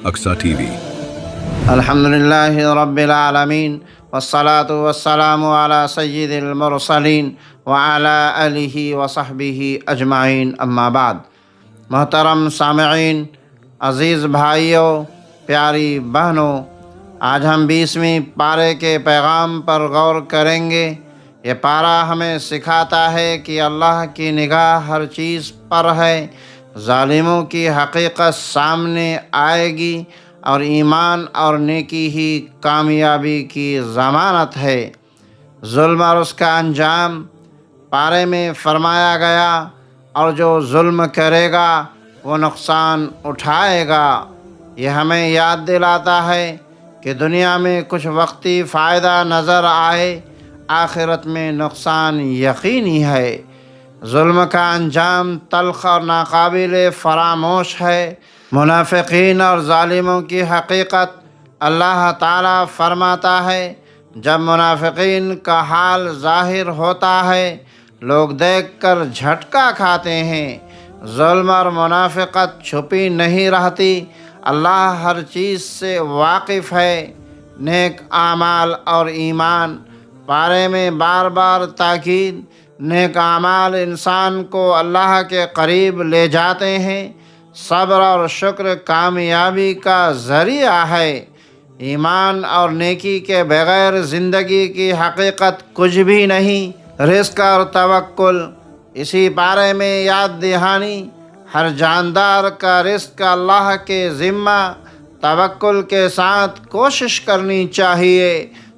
اقصی T V. الحمدللہ رب العالمین والصلاة والسلام علی سید المرسلین وعلی آلہ وصحبہ اجمعین، اما بعد۔ محترم سامعین، عزیز بھائیوں، پیاری بہنوں، آج ہم 20ویں پارے کے پیغام پر غور کریں گے۔ یہ پارہ ہمیں سکھاتا ہے کہ اللہ کی نگاہ ہر چیز پر ہے، ظالموں کی حقیقت سامنے آئے گی اور ایمان اور نیکی ہی کامیابی کی ضمانت ہے۔ ظلم اور اس کا انجام پارے میں فرمایا گیا، اور جو ظلم کرے گا وہ نقصان اٹھائے گا۔ یہ ہمیں یاد دلاتا ہے کہ دنیا میں کچھ وقتی فائدہ نظر آئے، آخرت میں نقصان یقینی ہے۔ ظلم کا انجام تلخ اور ناقابل فراموش ہے۔ منافقین اور ظالموں کی حقیقت اللہ تعالیٰ فرماتا ہے، جب منافقین کا حال ظاہر ہوتا ہے لوگ دیکھ کر جھٹکا کھاتے ہیں۔ ظلم اور منافقت چھپی نہیں رہتی، اللہ ہر چیز سے واقف ہے۔ نیک اعمال اور ایمان، پارے میں بار بار تاکید۔ نیک اعمال انسان کو اللہ کے قریب لے جاتے ہیں، صبر اور شکر کامیابی کا ذریعہ ہے۔ ایمان اور نیکی کے بغیر زندگی کی حقیقت کچھ بھی نہیں۔ رزق اور توکل، اسی پارے میں یاد دہانی، ہر جاندار کا رزق اللہ کے ذمہ، توکل کے ساتھ کوشش کرنی چاہیے۔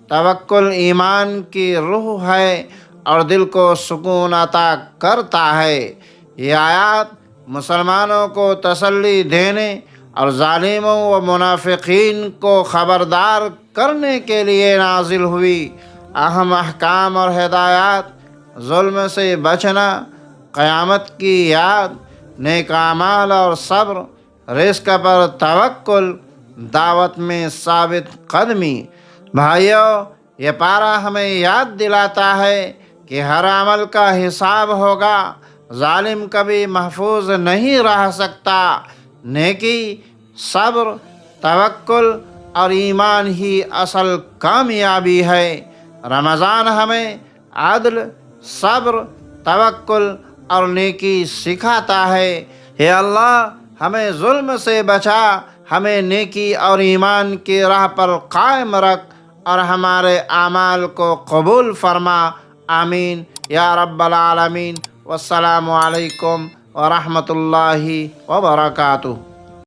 توکل ایمان کی روح ہے اور دل کو سکون عطا کرتا ہے۔ یہ آیات مسلمانوں کو تسلی دینے اور ظالموں و منافقین کو خبردار کرنے کے لیے نازل ہوئی۔ اہم احکام اور ہدایات: ظلم سے بچنا، قیامت کی یاد، نیک اعمال اور صبر، رزق پر توکل، دعوت میں ثابت قدمی۔ بھائیو، یہ پارہ ہمیں یاد دلاتا ہے کہ ہر عمل کا حساب ہوگا۔ ظالم کبھی محفوظ نہیں رہ سکتا۔ نیکی، صبر، توکل اور ایمان ہی اصل کامیابی ہے۔ رمضان ہمیں عدل، صبر، توکل اور نیکی سکھاتا ہے۔ اے اللہ، ہمیں ظلم سے بچا، ہمیں نیکی اور ایمان کی راہ پر قائم رکھ اور ہمارے اعمال کو قبول فرما۔ آمین یا رب العالمین۔ والسلام علیکم ورحمۃ اللہ وبرکاتہ۔